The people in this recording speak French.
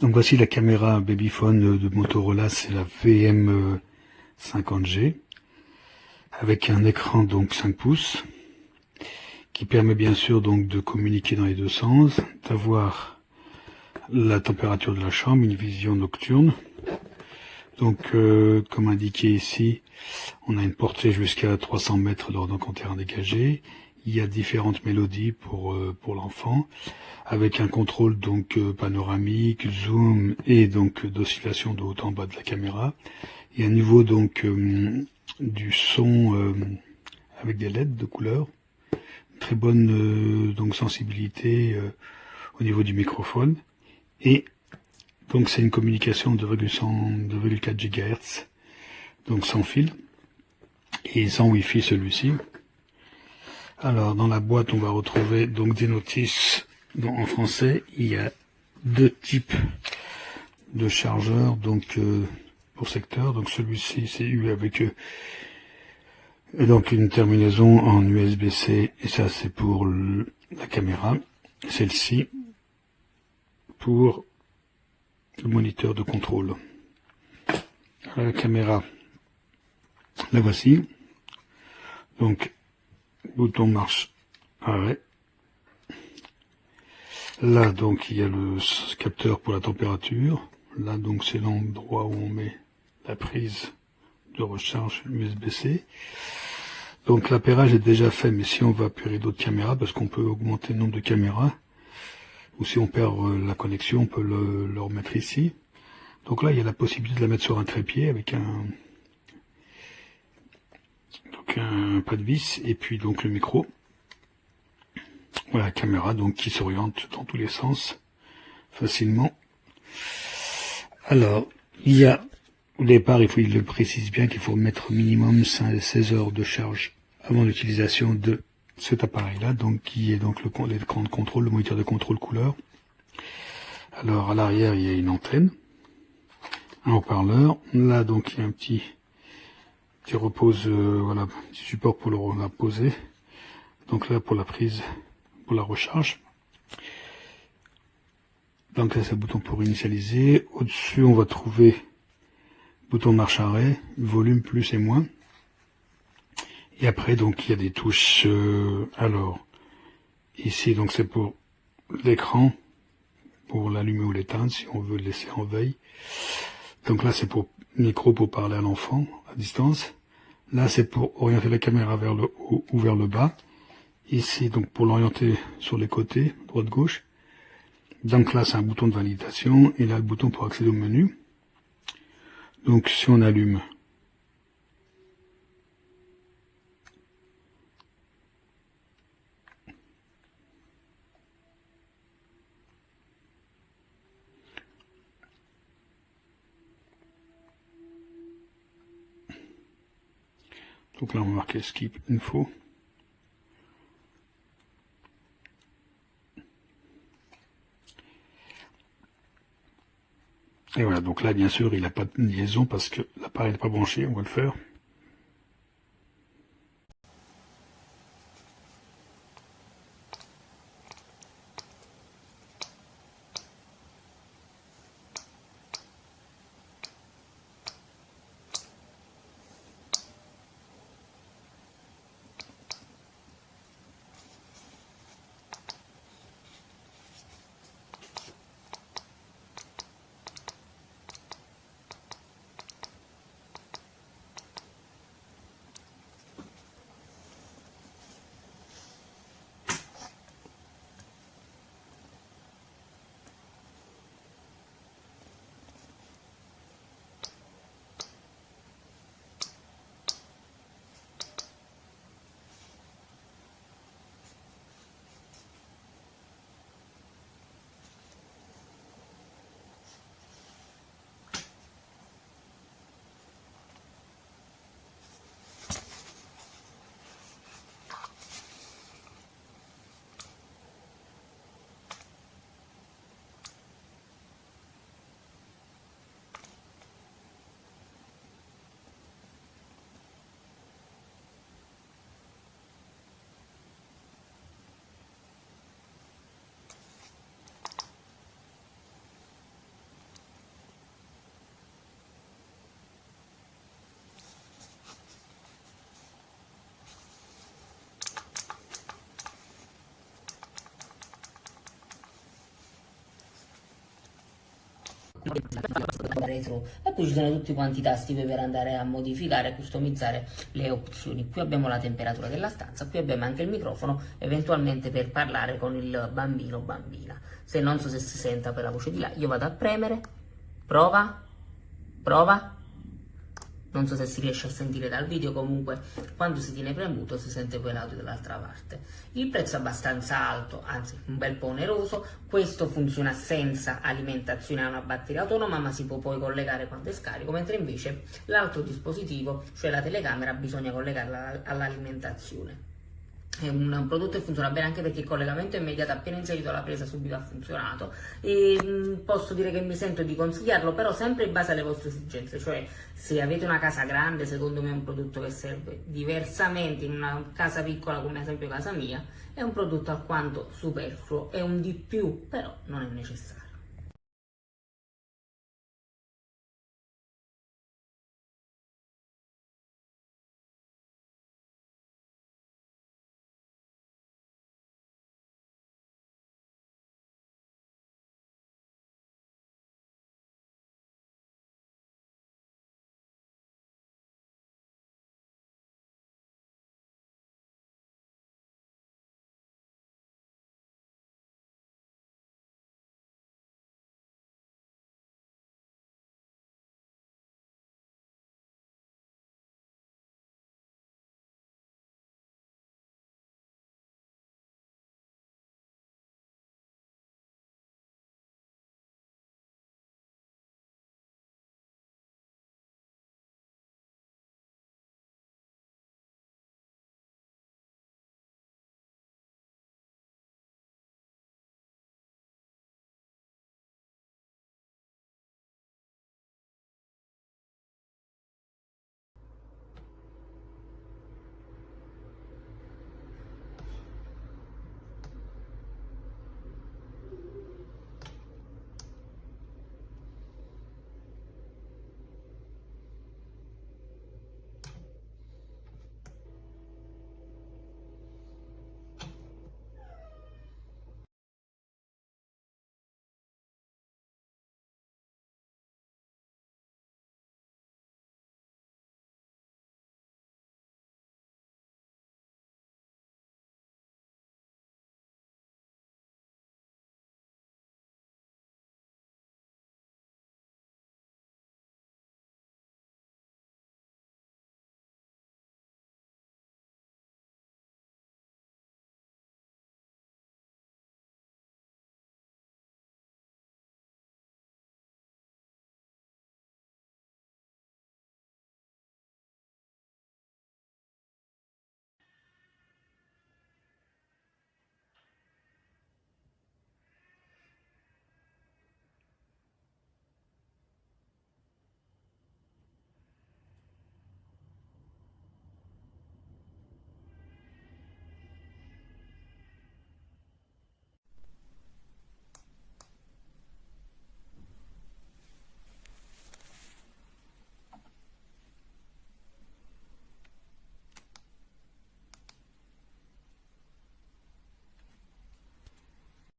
Donc voici la caméra Babyphone de Motorola, c'est la VM50G, avec un écran donc 5 pouces, qui permet bien sûr donc de communiquer dans les deux sens, d'avoir la température de la chambre, une vision nocturne. Donc comme indiqué ici, on a une portée jusqu'à 300 mètres d'ordre en terrain dégagé. Il y a différentes mélodies pour l'enfant, avec un contrôle donc panoramique, zoom et donc d'oscillation de haut en bas de la caméra. Et un niveau donc du son avec des LED de couleur, très bonne donc sensibilité au niveau du microphone. Et donc c'est une communication de 2,4 GHz, donc sans fil et sans Wi-Fi celui-ci. Alors dans la boîte on va retrouver donc des notices en français. Il y a deux types de chargeurs donc pour secteur. Donc celui-ci c'est U avec donc une terminaison en USB-C et ça c'est pour la caméra. Celle-ci pour le moniteur de contrôle. La caméra, la voici. Donc bouton marche arrêt. Là donc il y a le capteur pour la température. Là donc c'est l'endroit où on met la prise de recharge USB-C. Donc l'appairage est déjà fait, mais si on va appuyer d'autres caméras, parce qu'on peut augmenter le nombre de caméras, ou si on perd la connexion, on peut le remettre ici. Donc là il y a la possibilité de la mettre sur un trépied avec un pas de vis, et puis donc le micro. Voilà la caméra donc qui s'oriente dans tous les sens facilement. Alors il y a au départ, il le précise bien qu'il faut mettre au minimum 16 heures de charge avant l'utilisation de cet appareil-là, donc qui est donc l'écran de contrôle, le moniteur de contrôle couleur. Alors à l'arrière il y a une antenne, un haut-parleur. Là donc il y a un petit repose, voilà, petit support pour la poser. Donc là pour la prise, pour la recharge. Donc là c'est le bouton pour initialiser. Au-dessus on va trouver bouton de marche arrêt, volume plus et moins. Et après donc il y a des touches. Alors ici donc c'est pour l'écran, pour l'allumer ou l'éteindre si on veut le laisser en veille. Donc là c'est pour micro pour parler à l'enfant à distance. Là c'est pour orienter la caméra vers le haut ou vers le bas. Ici donc pour l'orienter sur les côtés, droite gauche. Donc là c'est un bouton de validation et là le bouton pour accéder au menu. Donc si on allume, donc là on va marquer skip info. Et voilà, donc là bien sûr il n'a pas de liaison parce que l'appareil n'est pas branché, on va le faire. retro, e poi ci sono tutti quanti i tasti per andare a modificare e customizzare le opzioni. Qui abbiamo la temperatura della stanza, qui abbiamo anche il microfono, eventualmente per parlare con il bambino o bambina. Se non so se si senta per la voce di là, io vado a premere, prova, non so se si riesce a sentire dal video, comunque quando si tiene premuto si sente poi l'audio dall'altra parte. Il prezzo è abbastanza alto, anzi un bel po' oneroso. Questo funziona senza alimentazione a una batteria autonoma, ma si può poi collegare quando è scarico, mentre invece l'altro dispositivo, cioè la telecamera, bisogna collegarla all'alimentazione. È un prodotto che funziona bene anche perché il collegamento è immediato, appena inserito la presa subito ha funzionato, e posso dire che mi sento di consigliarlo, però sempre in base alle vostre esigenze. Cioè, se avete una casa grande, secondo me è un prodotto che serve. Diversamente, in una casa piccola come ad esempio casa mia, è un prodotto alquanto superfluo, è un di più, però non è necessario.